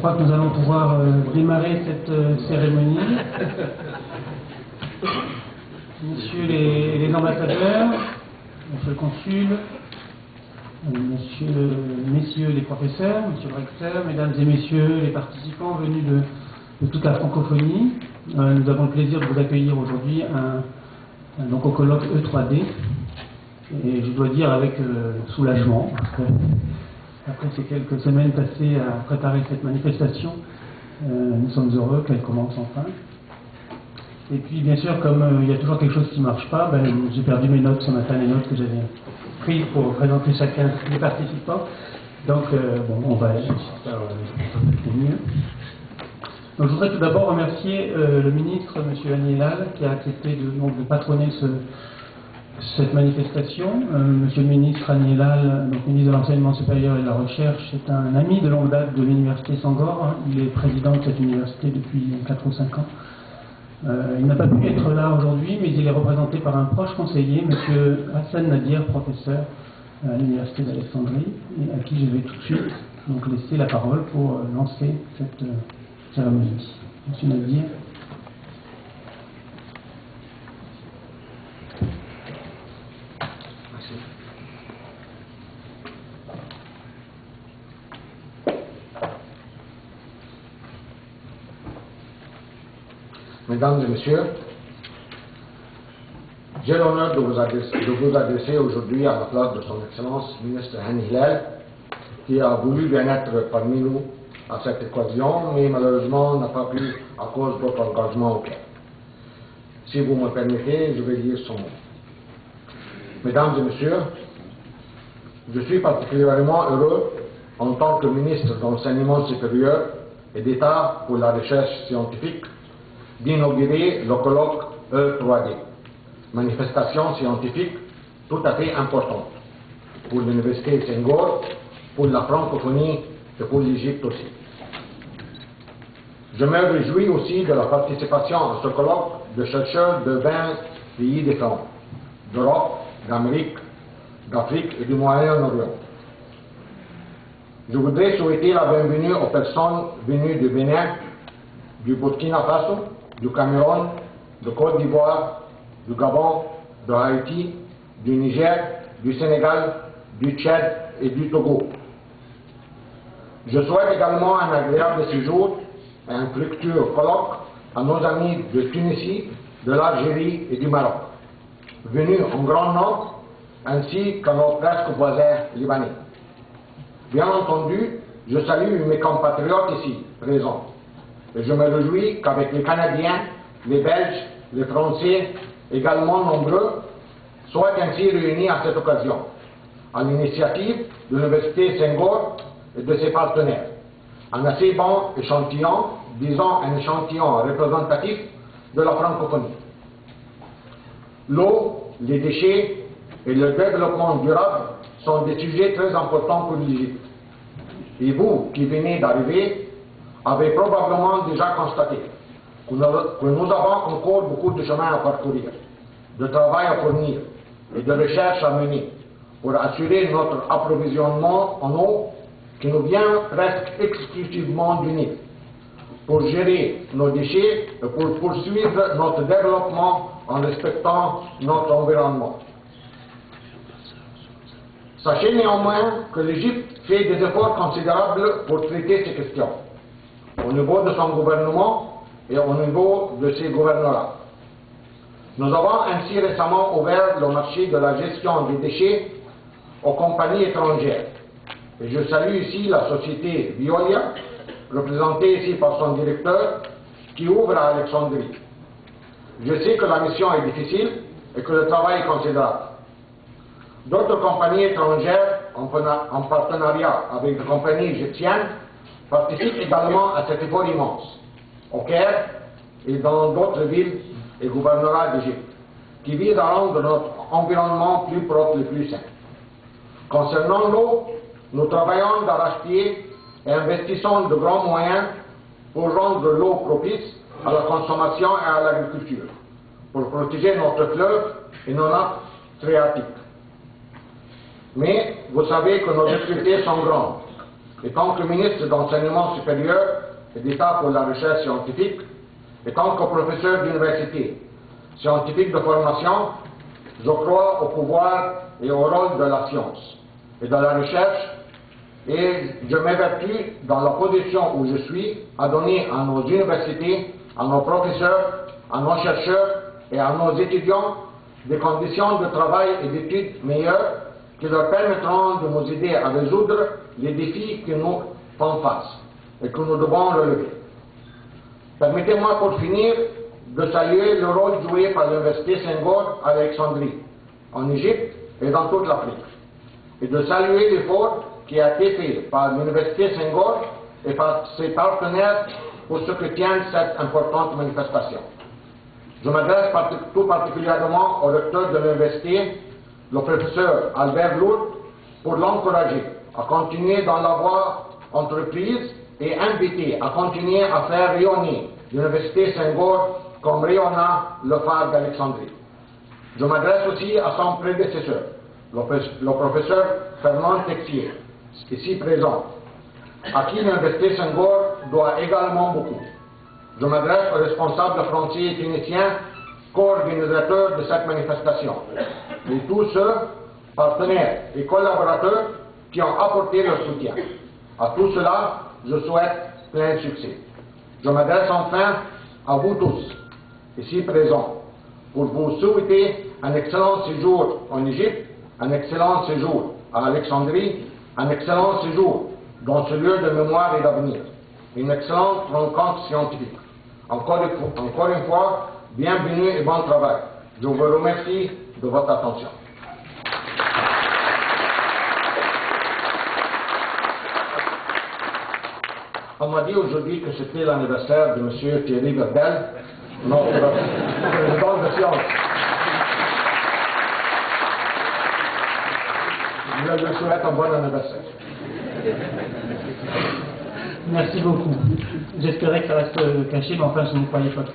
crois que nous allons pouvoir démarrer cette cérémonie. Messieurs les ambassadeurs, monsieur le consul, messieurs les professeurs, monsieur le recteur, mesdames et messieurs les participants venus de toute la francophonie, nous avons le plaisir de vous accueillir aujourd'hui donc au colloque E3D, et je dois dire avec soulagement, parce que après ces quelques semaines passées à préparer cette manifestation, nous sommes heureux qu'elle commence enfin. Et puis bien sûr, comme il y a toujours quelque chose qui ne marche pas, j'ai perdu mes notes ce matin, les notes que j'avais prises pour présenter chacun des participants. Donc on va faire mieux. Donc je voudrais tout d'abord remercier le ministre, M. Annie Helal, qui a accepté de patronner cette manifestation. Monsieur le ministre Annie Helal, donc ministre de l'Enseignement supérieur et de la Recherche, est un ami de longue date de l'université Senghor. Il est président de cette université depuis 4 ou 5 ans. Il n'a pas pu être là aujourd'hui, mais il est représenté par un proche conseiller, M. Hassan Nadir, professeur à l'université d'Alexandrie, et à qui je vais tout de suite donc laisser la parole pour lancer cette cérémonie. M. Nadir. Mesdames et Messieurs, j'ai l'honneur de vous adresser aujourd'hui à la place de son Excellence ministre Annie Helal, qui a voulu bien être parmi nous à cette occasion, mais malheureusement n'a pas pu à cause d'autres engagements auxquels. Si vous me permettez, je vais lire son mot. Mesdames et Messieurs, je suis particulièrement heureux en tant que ministre de l'Enseignement supérieur et d'État pour la recherche scientifique d'inaugurer le colloque E3D, manifestation scientifique tout à fait importante pour l'université Senghor, pour la francophonie et pour l'Égypte aussi. Je me réjouis aussi de la participation à ce colloque de chercheurs de 20 pays différents, d'Europe, d'Amérique, d'Afrique et du Moyen-Orient. Je voudrais souhaiter la bienvenue aux personnes venues du Bénin, du Burkina Faso, du Cameroun, de Côte d'Ivoire, du Gabon, de Haïti, du Niger, du Sénégal, du Tchad et du Togo. Je souhaite également un agréable séjour et un fructueux colloque à nos amis de Tunisie, de l'Algérie et du Maroc, venus en grand nombre, ainsi qu'à nos presque voisins libanais. Bien entendu, je salue mes compatriotes ici présents. Et je me réjouis qu'avec les Canadiens, les Belges, les Français, également nombreux, soient ainsi réunis à cette occasion, à l'initiative de l'Université Senghor et de ses partenaires. Un assez bon échantillon, disons un échantillon représentatif de la francophonie. L'eau, les déchets et le développement durable sont des sujets très importants pour l'Égypte. Et vous, qui venez d'arriver, avez probablement déjà constaté que nous avons encore beaucoup de chemin à parcourir, de travail à fournir et de recherche à mener pour assurer notre approvisionnement en eau qui nous vient presque exclusivement du Nil, pour gérer nos déchets et pour poursuivre notre développement en respectant notre environnement. Sachez néanmoins que l'Égypte fait des efforts considérables pour traiter ces questions, au niveau de son gouvernement et au niveau de ses gouvernorats. Nous avons ainsi récemment ouvert le marché de la gestion des déchets aux compagnies étrangères. Et je salue ici la société Veolia, représentée ici par son directeur, qui ouvre à Alexandrie. Je sais que la mission est difficile et que le travail est considérable. D'autres compagnies étrangères, en partenariat avec des compagnies égyptiennes, participent également à cet effort immense, au Caire et dans d'autres villes et gouvernorats d'Égypte, qui visent à rendre notre environnement plus propre et plus sain. Concernant l'eau, nous travaillons d'arrache-pied et investissons de grands moyens pour rendre l'eau propice à la consommation et à l'agriculture, pour protéger notre fleuve et nos nappes phréatiques. Mais vous savez que nos difficultés sont grandes et tant que ministre d'enseignement supérieur et d'État pour la recherche scientifique, et tant que professeur d'université scientifique de formation, je crois au pouvoir et au rôle de la science et de la recherche, et je m'évertue dans la position où je suis à donner à nos universités, à nos professeurs, à nos chercheurs et à nos étudiants des conditions de travail et d'études meilleures qui leur permettront de nous aider à résoudre les défis que nous faisons face et que nous devons relever. Permettez-moi pour finir de saluer le rôle joué par l'Université Senghor à Alexandrie, en Égypte et dans toute l'Afrique, et de saluer l'effort qui a été fait par l'Université Senghor et par ses partenaires pour ce que tient cette importante manifestation. Je m'adresse tout particulièrement au recteur de l'université, le professeur Albert Lourdes, pour l'encourager à continuer dans la voie entreprise et inviter à continuer à faire rayonner l'Université Senghor comme rayonna le phare d'Alexandrie. Je m'adresse aussi à son prédécesseur, le professeur Fernand Texier, ici présent, à qui l'Université Senghor doit également beaucoup. Je m'adresse aux responsables français et tunisiens, co-organisateurs de cette manifestation, et tous ceux, partenaires et collaborateurs, qui ont apporté leur soutien. À tout cela, je souhaite plein succès. Je m'adresse enfin à vous tous, ici présents, pour vous souhaiter un excellent séjour en Égypte, un excellent séjour à Alexandrie, un excellent séjour dans ce lieu de mémoire et d'avenir, une excellente rencontre scientifique. Encore une fois, bienvenue et bon travail. Je vous remercie de votre attention. On m'a dit aujourd'hui que c'était l'anniversaire de M. Thierry Verdel, notre président de science. Je lui souhaite un bon anniversaire. Merci beaucoup. J'espérais que ça reste caché, mais enfin, je ne croyais pas trop.